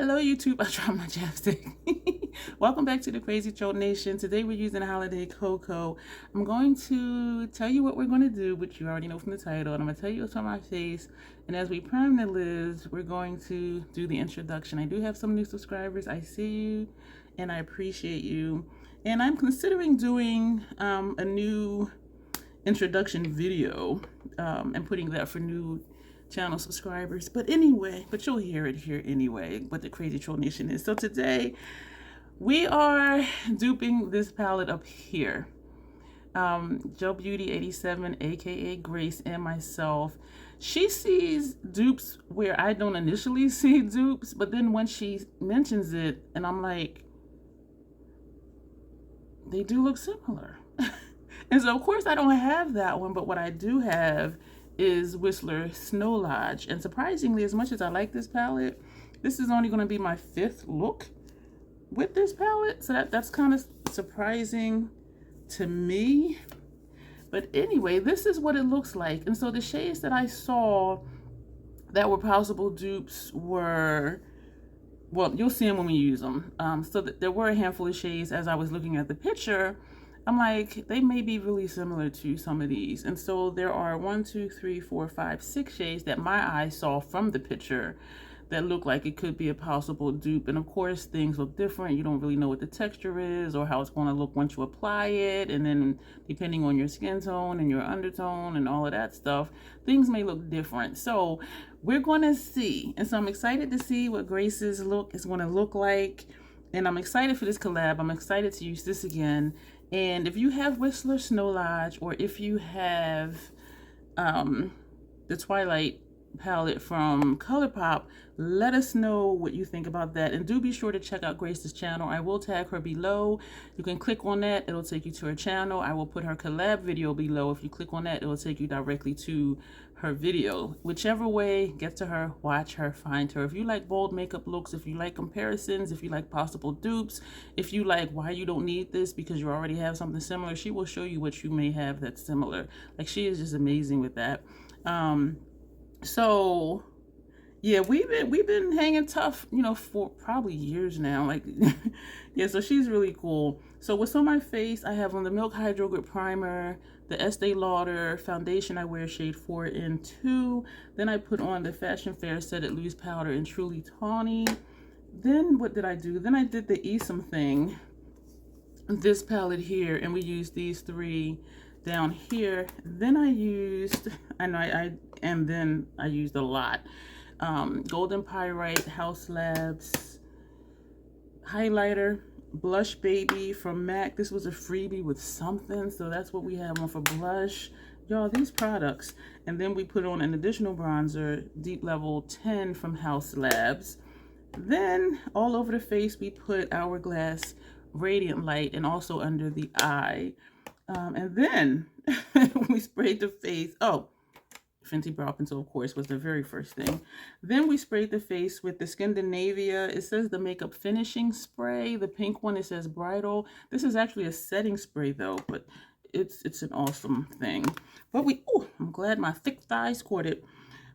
Hello YouTube, I dropped my chapstick. Welcome back to the Crazy Troll Nation. Today we're using Holiday Cocoa. I'm going to tell you what we're going to do, which you already know from the title, and I'm going to tell you what's on my face. And as we prime the lids, we're going to do the introduction. I do have some new subscribers. I see you and I appreciate you. And I'm considering doing a new introduction video and putting that for new channel subscribers. But anyway, you'll hear it here anyway, what the Crazy Troll Nation is. So today we are duping this palette up here. Joe Beauty 87, aka Grace, and myself. She sees dupes where I don't initially see dupes, but then when she mentions it, and I'm like, they do look similar. And so of course I don't have that one, but what I do have is Whistler Snow Lodge. And surprisingly, as much as I like this palette, this is only going to be my 5th look with this palette. So that's kind of surprising to me. But anyway, this is what it looks like. And so the shades that I saw that were possible dupes were, well, you'll see them when we use them. So there were a handful of shades as I was looking at the picture. I'm like, they may be really similar to some of these. And so there are 1, 2, 3, 4, 5, 6 shades that my eye saw from the picture that look like it could be a possible dupe. And of course, things look different. You don't really know what the texture is or how it's going to look once you apply it. And then depending on your skin tone and your undertone and all of that stuff, things may look different. So we're going to see. And so I'm excited to see what Grace's look is going to look like. And I'm excited for this collab. I'm excited to use this again. And if you have Whistler Snow Lodge, or if you have the Twilight palette from ColorPop, let us know what you think about that. And do be sure to check out Grace's channel. I will tag her below. You can click on that. It'll take you to her channel. I will put her collab video below. If you click on that, it will take you directly to her video. Whichever way, get to her, watch her, find her. If you like bold makeup looks, if you like comparisons, if you like possible dupes, if you like why you don't need this because you already have something similar, she will show you what you may have that's similar. Like, she is just amazing with that. So yeah, we've been hanging tough, you know, for probably years now. Like, yeah, so she's really cool. So what's on my face, I have on the Milk Hydro Grip Primer, the Estee Lauder foundation I wear shade 4 and 2. Then I put on the Fashion Fair Set It Loose powder in Truly Tawny. Then what did I do? Then I did the Esom thing, this palette here, and we used these 3 down here. Then I used, then I used a lot. Golden Pyrite House Labs highlighter, Blush Baby from MAC. This was a freebie with something, so that's what we have on for blush. Y'all, these products. And then we put on an additional bronzer, Deep Level 10 from House Labs. Then all over the face we put Hourglass Radiant Light, and also under the eye. And then we sprayed the face. Oh, Fenty Brow Pencil, of course, was the very first thing. Then we sprayed the face with the Scandinavia. It says the Makeup Finishing Spray. The pink one, it says Bridal. This is actually a setting spray, though, but it's an awesome thing. But I'm glad my thick thighs caught it.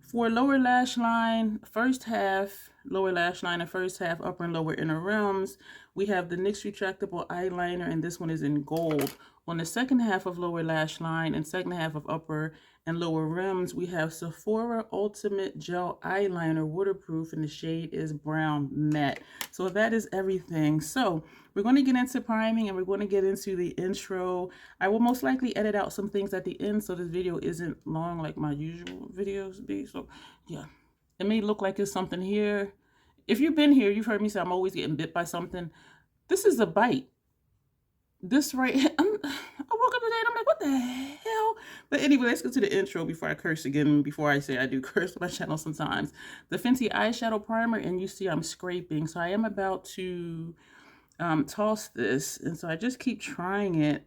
For lower lash line, first half lower lash line and first half upper and lower inner rims, we have the NYX Retractable Eyeliner, and this one is in gold. On the second half of lower lash line and second half of upper and lower rims, we have Sephora Ultimate Gel Eyeliner, waterproof, and the shade is Brown Matte. So that is everything. So we're going to get into priming, and we're going to get into the intro. I will most likely edit out some things at the end so this video isn't long like my usual videos be. So yeah, it may look like there's something here. If you've been here, you've heard me say I'm always getting bit by something. This is a bite. This right here, I woke up today and I'm like, what the hell? But anyway, let's go to the intro before I curse again, before I say I do curse on my channel sometimes. The Fenty Eyeshadow Primer, and you see I'm scraping. So I am about to toss this. And so I just keep trying it.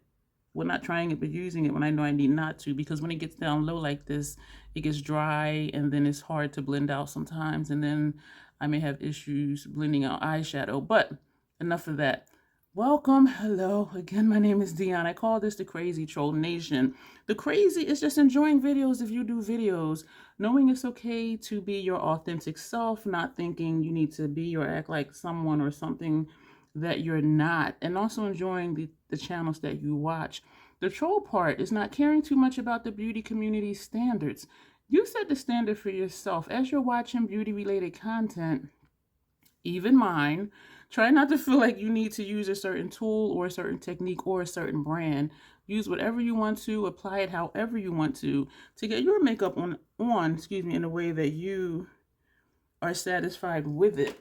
Well, not trying it, but using it when I know I need not to. Because when it gets down low like this, it gets dry and then it's hard to blend out sometimes. And then I may have issues blending out eyeshadow. But enough of that. Welcome, hello. Again, my name is Dion. I call this the Crazy Troll Nation. The crazy is just enjoying videos if you do videos, knowing it's okay to be your authentic self, not thinking you need to be or act like someone or something that you're not, and also enjoying the channels that you watch. The troll part is not caring too much about the beauty community standards. You set the standard for yourself as you're watching beauty related content, even mine. Try not to feel like you need to use a certain tool or a certain technique or a certain brand. Use whatever you want to, apply it however you want to get your makeup on, excuse me, in a way that you are satisfied with it.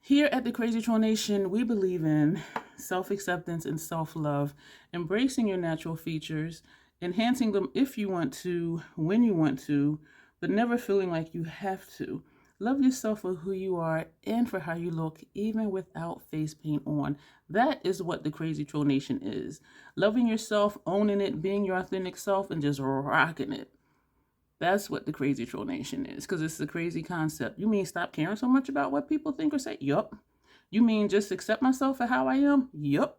Here at the Crazy Troll Nation, we believe in self-acceptance and self-love, embracing your natural features, enhancing them if you want to, when you want to, but never feeling like you have to. Love yourself for who you are and for how you look, even without face paint on. That is what the Crazy Troll Nation is. Loving yourself, owning it, being your authentic self, and just rocking it. That's what the Crazy Troll Nation is, because it's a crazy concept. You mean stop caring so much about what people think or say? Yup. You mean just accept myself for how I am? Yup.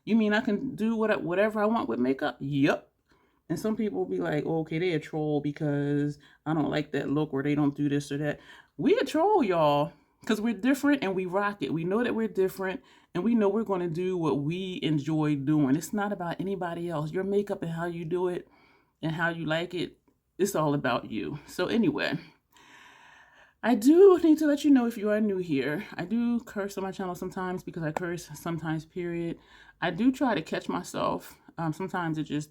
You mean I can do whatever I want with makeup? Yup. And some people will be like, oh, okay, they a troll because I don't like that look, or they don't do this or that. We a troll, y'all, because we're different and we rock it. We know that we're different and we know we're going to do what we enjoy doing. It's not about anybody else. Your makeup and how you do it and how you like it, it's all about you. So anyway, I do need to let you know, if you are new here, I do curse on my channel sometimes, because I curse sometimes, period. I do try to catch myself. Sometimes it just,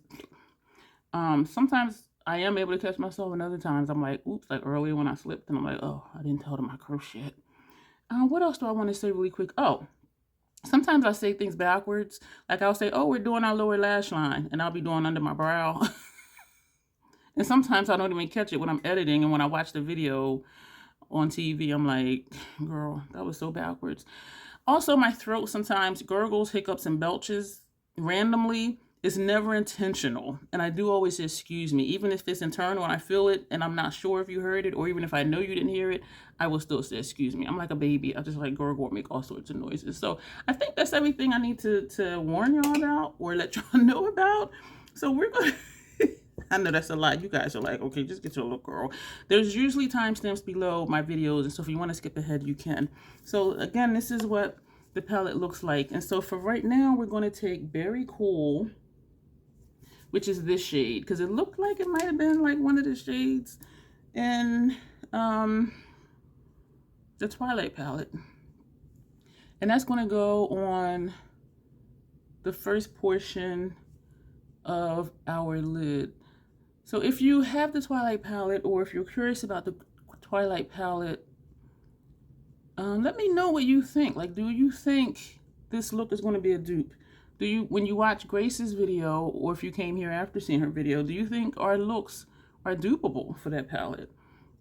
sometimes I am able to catch myself, and other times I'm like, oops, like earlier when I slipped and I'm like, oh, I didn't tell them I curse yet. What else do I want to say really quick? Oh, sometimes I say things backwards. Like I'll say, oh, we're doing our lower lash line, and I'll be doing under my brow. And sometimes I don't even catch it when I'm editing, and when I watch the video on TV, I'm like, girl, that was so backwards. Also, my throat sometimes gurgles, hiccups, and belches randomly. It's never intentional. And I do always say, excuse me. Even if it's internal and I feel it and I'm not sure if you heard it, or even if I know you didn't hear it, I will still say, excuse me. I'm like a baby. I just like gurgle or make all sorts of noises. So I think that's everything I need to warn y'all about, or let y'all know about. So we're going to... I know that's a lot. You guys are like, okay, just get your look, girl. There's usually timestamps below my videos, and so if you want to skip ahead, you can. So again, this is what the palette looks like. And so for right now, we're going to take Berry Cool, which is this shade, because it looked like it might have been like one of the shades in the Twilight palette. And that's going to go on the first portion of our lid. So if you have the Twilight palette, or if you're curious about the Twilight palette, let me know what you think. Like, do you think this look is going to be a dupe? Do you, when you watch Grace's video, or if you came here after seeing her video, do you think our looks are dupeable for that palette?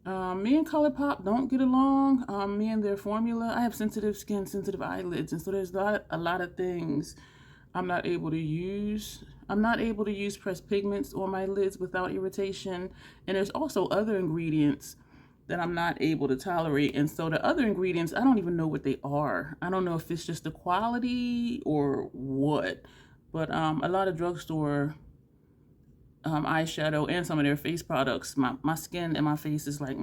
Me and ColorPop don't get along. Me and their formula. I have sensitive skin, sensitive eyelids, and so there's a lot of things I'm not able to use. I'm not able to use pressed pigments on my lids without irritation. And there's also other ingredients that I'm not able to tolerate. And so the other ingredients, I don't even know what they are. I don't know if it's just the quality or what. But a lot of drugstore eyeshadow and some of their face products, my skin and my face is like,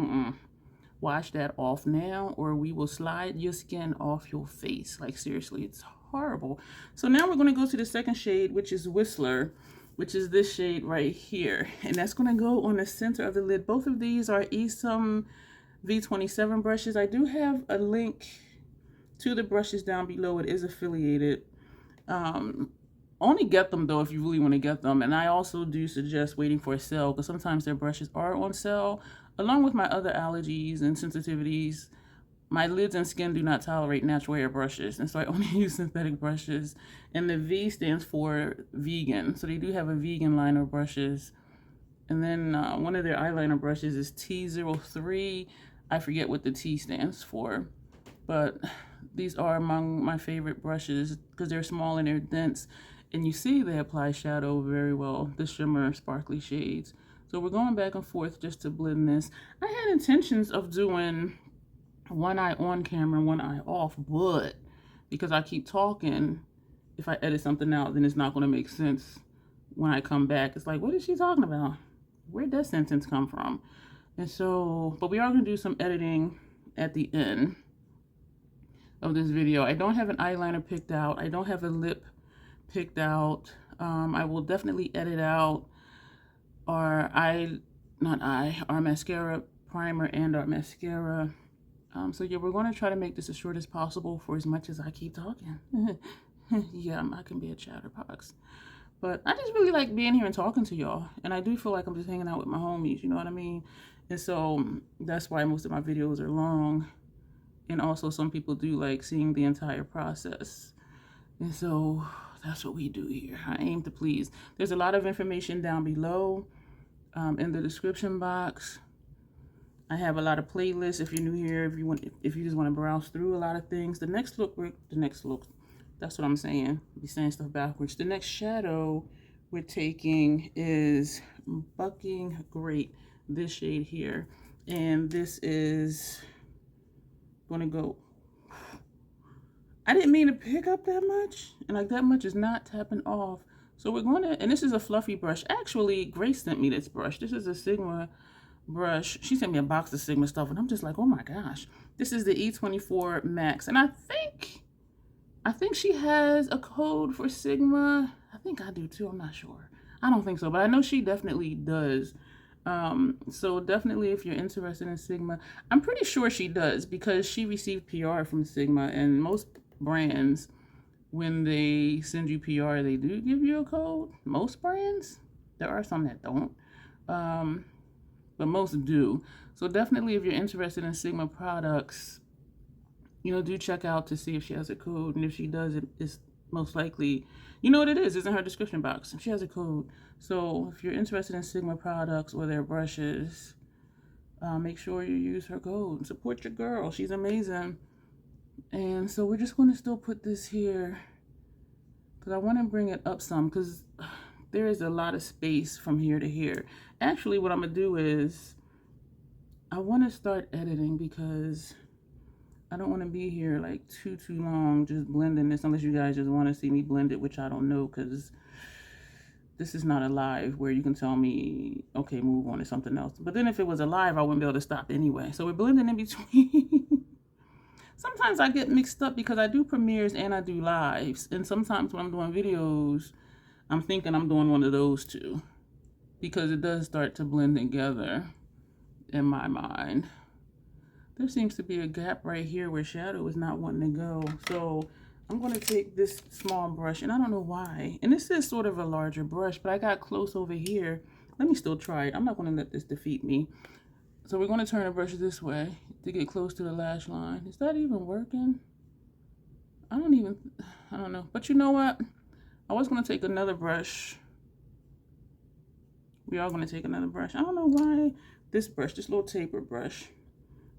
wash that off now, or we will slide your skin off your face. Like, seriously, it's horrible. So now we're going to go to the second shade, which is Whistler, which is this shade right here, and that's going to go on the center of the lid. Both of these are Esom V27 brushes. I do have a link to the brushes down below. It is affiliated. Only get them though if you really want to get them, and I also do suggest waiting for a sale, because sometimes their brushes are on sale. Along with my other allergies and sensitivities, my lids and skin do not tolerate natural hair brushes, and so I only use synthetic brushes. And the V stands for vegan, so they do have a vegan line of brushes. And then one of their eyeliner brushes is T03. I forget what the T stands for, but these are among my favorite brushes because they're small and they're dense, and you see they apply shadow very well, the shimmer sparkly shades. So we're going back and forth just to blend this. I had intentions of doing one eye on camera, one eye off, but because I keep talking. If I edit something out, then it's not going to make sense when I come back. It's like, what is she talking about? Where'd that sentence come from? And so, but we are going to do some editing at the end of this video. I don't have an eyeliner picked out. I don't have a lip picked out. I will definitely edit out our our mascara primer and our mascara. So yeah, we're going to try to make this as short as possible for as much as I keep talking. Yeah, I can be a chatterbox. But I just really like being here and talking to y'all. And I do feel like I'm just hanging out with my homies, you know what I mean? And so that's why most of my videos are long. And also some people do like seeing the entire process. And so that's what we do here. I aim to please. There's a lot of information down below in the description box. I have a lot of playlists if you're new here, if you just want to browse through a lot of things. The next look, that's what I'm saying. I'll be saying stuff backwards. The next shadow we're taking is Bucking Great, this shade here. And this is going to go, I didn't mean to pick up that much. And like that much is not tapping off. So we're going to, and this is a fluffy brush. Actually, Grace sent me this brush. This is a Sigma brush. She sent me a box of Sigma stuff and I'm just like, oh my gosh. This is the E24 Max. And I think she has a code for Sigma. I think I do too. I'm not sure. I don't think so, but I know she definitely does. So definitely if you're interested in Sigma, I'm pretty sure she does because she received PR from Sigma, and most brands, when they send you PR, they do give you a code. Most brands, there are some that don't, but most do. So definitely if you're interested in Sigma products, you know, do check out to see if she has a code. And if she does, it's most likely, you know what it is, it's in her description box. She has a code. So if you're interested in Sigma products or their brushes, make sure you use her code and support your girl. She's amazing. And so we're just going to still put this here because I want to bring it up some because there is a lot of space from here to here. Actually, what I'm going to do is I want to start editing because I don't want to be here like too long just blending this, unless you guys just want to see me blend it, which I don't know because this is not a live where you can tell me, okay, move on to something else. But then if it was a live, I wouldn't be able to stop anyway. So we're blending in between. Sometimes I get mixed up because I do premieres and I do lives. And sometimes when I'm doing videos, I'm thinking I'm doing one of those two because it does start to blend together in my mind. There seems to be a gap right here where shadow is not wanting to go. So I'm going to take this small brush, and I don't know why. And this is sort of a larger brush, but I got close over here. Let me still try it. I'm not going to let this defeat me. So we're going to turn the brush this way to get close to the lash line. Is that even working? I don't know. But you know what? I was going to take another brush. We are going to take another brush. I don't know why this brush, this little taper brush,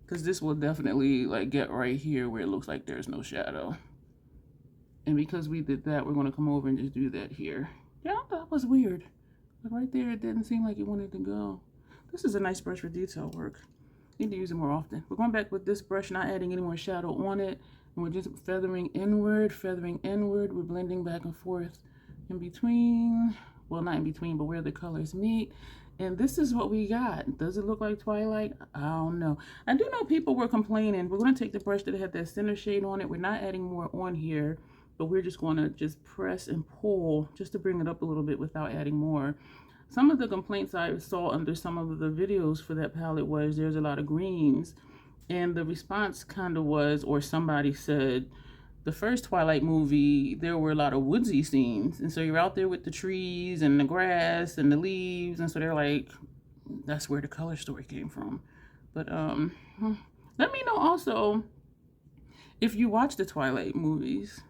because this will definitely like get right here where it looks like there's no shadow. And because we did that, we're going to come over and just do that here. Yeah, that was weird. Like right there, it didn't seem like it wanted to go. This is a nice brush for detail work. Need to use it more often. We're going back with this brush, not adding any more shadow on it. And we're just feathering inward, feathering inward. We're blending back and forth in between. Well, not in between, but where the colors meet. And this is what we got. Does it look like Twilight? I don't know. I do know people were complaining. We're going to take the brush that had that center shade on it. We're not adding more on here, but we're just going to just press and pull just to bring it up a little bit without adding more. Some of the complaints I saw under some of the videos for that palette was there's a lot of greens. And the response kind of was, or somebody said, the first Twilight movie, there were a lot of woodsy scenes. And so you're out there with the trees and the grass and the leaves. And so they're like, that's where the color story came from. But let me know also if you watch the Twilight movies.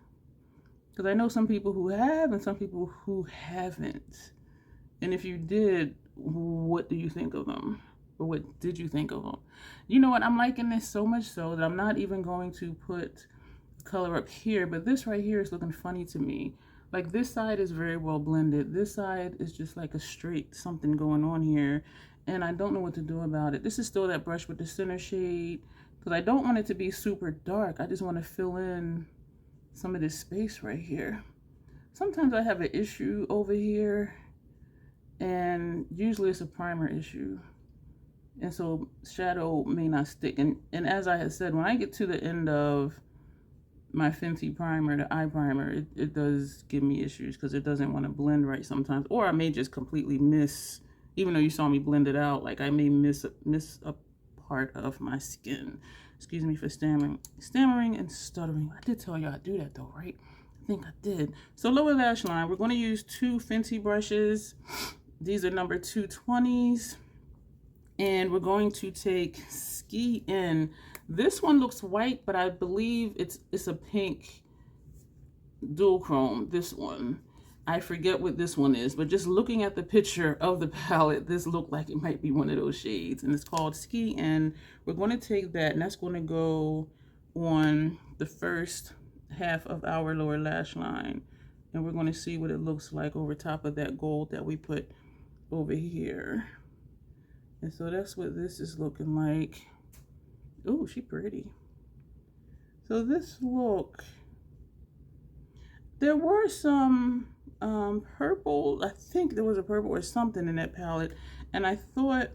Because I know some people who have and some people who haven't. And if you did, what do you think of them? Or what did you think of them? You know what? I'm liking this so much so that I'm not even going to put color up here, but this right here is looking funny to me. Like this side is very well blended. This side is just like a straight something going on here, and I don't know what to do about it. This is still that brush with the center shade because I don't want it to be super dark. I just want to fill in some of this space right here. Sometimes I have an issue over here, and usually it's a primer issue. And so shadow may not stick. And as I had said, when I get to the end of my Fenty primer, the eye primer, it does give me issues because it doesn't want to blend right sometimes. Or I may just completely miss, even though you saw me blend it out, like I may miss a part of my skin. Excuse me for stammering and stuttering. I did tell you I do that though, right? I think I did. So lower lash line, we're going to use 2 Fenty brushes. These are number 220s. And we're going to take Ski In. This one looks white, but I believe it's a pink dual chrome, this one. I forget what this one is, but just looking at the picture of the palette, this looked like it might be one of those shades. And it's called Ski In. We're going to take that, and that's going to go on the first half of our lower lash line. And we're going to see what it looks like over top of that gold that we put over here. And so that's what this is looking like. Oh, she pretty. So this look, there were some purple, I think there was a purple or something in that palette, and I thought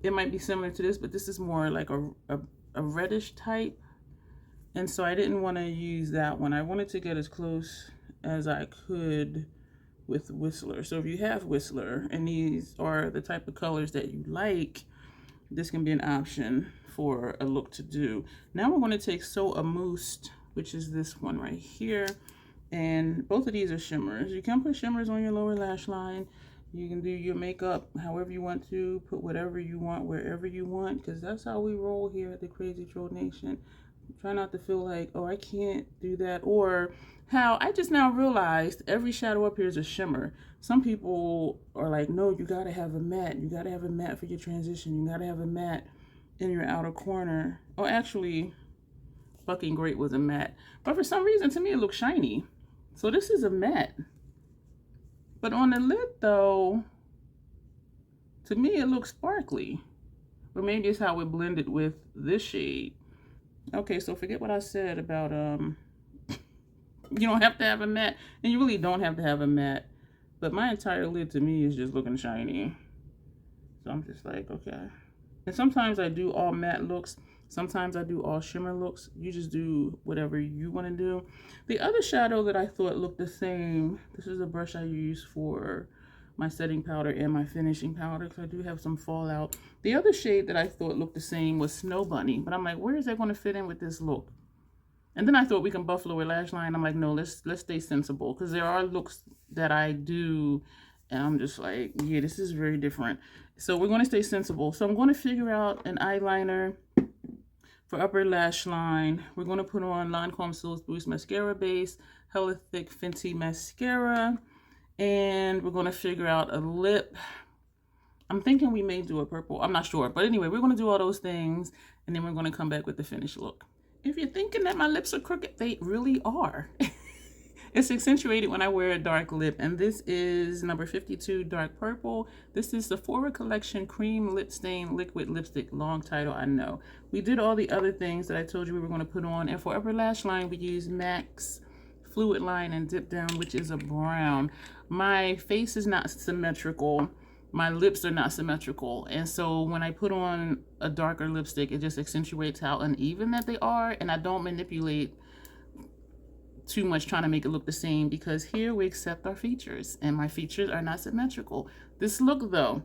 it might be similar to this, but this is more like a reddish type, and so I didn't want to use that one. I wanted to get as close as I could with Whistler. So if you have Whistler and these are the type of colors that you like, this can be an option for a look to do. Now we're going to take So Amuse, which is this one right here, and both of these are shimmers. You can put shimmers on your lower lash line. You can do your makeup however you want to, put whatever you want wherever you want, because that's how we roll here at the Crazy Troll Nation. Try not to feel like, oh, I can't do that, or how I just now realized every shadow up here is a shimmer. Some people are like, no, you gotta have a matte. You gotta have a matte for your transition. You gotta have a matte in your outer corner. Oh, actually, Fucking Great was a matte. But for some reason, to me, it looks shiny. So this is a matte. But on the lid, though, to me, it looks sparkly. Or maybe it's how it blended with this shade. Okay, so forget what I said about, you don't have to have a matte. And you really don't have to have a matte. But my entire lid, to me, is just looking shiny. So I'm just like, okay. And sometimes I do all matte looks. Sometimes I do all shimmer looks. You just do whatever you want to do. The other shadow that I thought looked the same, this is a brush I use for my setting powder and my finishing powder, because I do have some fallout. The other shade that I thought looked the same was Snow Bunny, but I'm like, where is that going to fit in with this look? And then I thought we can buff lower lash line. I'm like, no, let's stay sensible, because there are looks that I do, and I'm just like, yeah, this is very different. So we're going to stay sensible. So I'm going to figure out an eyeliner for upper lash line. We're going to put on Lancome Soul's Boost Mascara Base, Hella Thick Fenty Mascara. And we're going to figure out a lip. I'm thinking we may do a purple. I'm not sure. But anyway, we're going to do all those things. And then we're going to come back with the finished look. If you're thinking that my lips are crooked, they really are. It's accentuated when I wear a dark lip. And this is number 52, Dark Purple. This is the Sephora Collection Cream Lip Stain Liquid Lipstick. Long title, I know. We did all the other things that I told you we were going to put on. And for upper lash line, we use MAC's Fluid Line and Dip Down, which is a brown. My face is not symmetrical. My lips are not symmetrical. And so when I put on a darker lipstick, it just accentuates how uneven that they are. And I don't manipulate too much trying to make it look the same, because here we accept our features and my features are not symmetrical. This look though,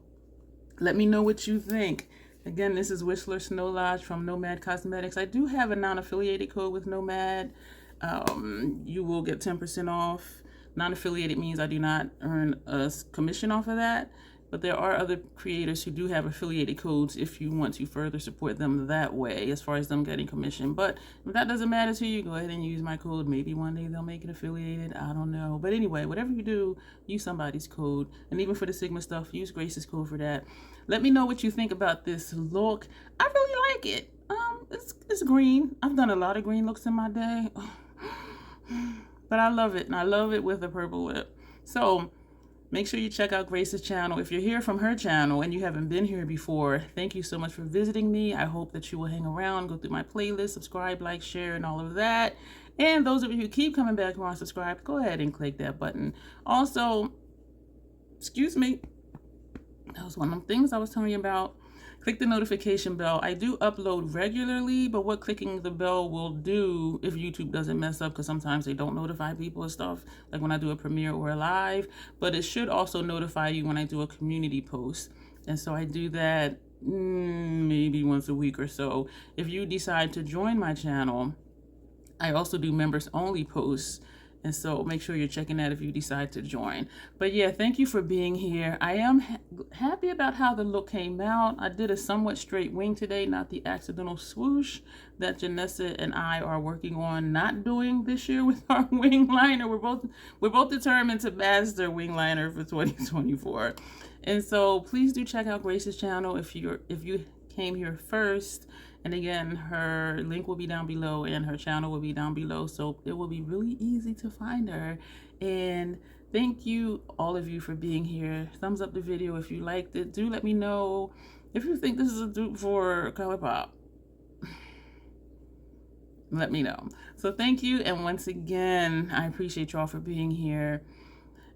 let me know what you think. Again, this is Whistler Snow Lodge from Nomad Cosmetics. I do have a non-affiliated code with Nomad. You will get 10% off. Non-affiliated means I do not earn a commission off of that, but there are other creators who do have affiliated codes if you want to further support them that way, as far as them getting commission. But if that doesn't matter to you, go ahead and use my code. Maybe one day they'll make it affiliated. I don't know. But anyway, whatever you do, use somebody's code. And even for the Sigma stuff, use Grace's code for that. Let me know what you think about this look. I really like it. It's green. I've done a lot of green looks in my day. But I love it. And I love it with a purple lip. So make sure you check out Grace's channel. If you're here from her channel and you haven't been here before, thank you so much for visiting me. I hope that you will hang around, go through my playlist, subscribe, like, share, and all of that. And those of you who keep coming back who aren't subscribed, go ahead and click that button. Also, excuse me, that was one of them things I was telling you about. Click the notification bell. I do upload regularly, but what clicking the bell will do if YouTube doesn't mess up, because sometimes they don't notify people and stuff, like when I do a premiere or a live, but it should also notify you when I do a community post. And so I do that maybe once a week or so. If you decide to join my channel, I also do members only posts. And so make sure you're checking that if you decide to join. But yeah, thank you for being here. I am happy about how the look came out. I did a somewhat straight wing today, not the accidental swoosh that Janessa and I are working on not doing this year with our wing liner. We're both determined to master wing liner for 2024. And so please do check out Grace's channel if you came here first. And again, her link will be down below and her channel will be down below. So it will be really easy to find her. And thank you, all of you, for being here. Thumbs up the video if you liked it. Do let me know if you think this is a dupe for ColorPop. Let me know. So thank you. And once again, I appreciate y'all for being here.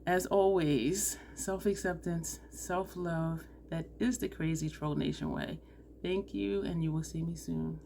As always, self-acceptance, self-love, that is the crazy Troll Nation way. Thank you, and you will see me soon.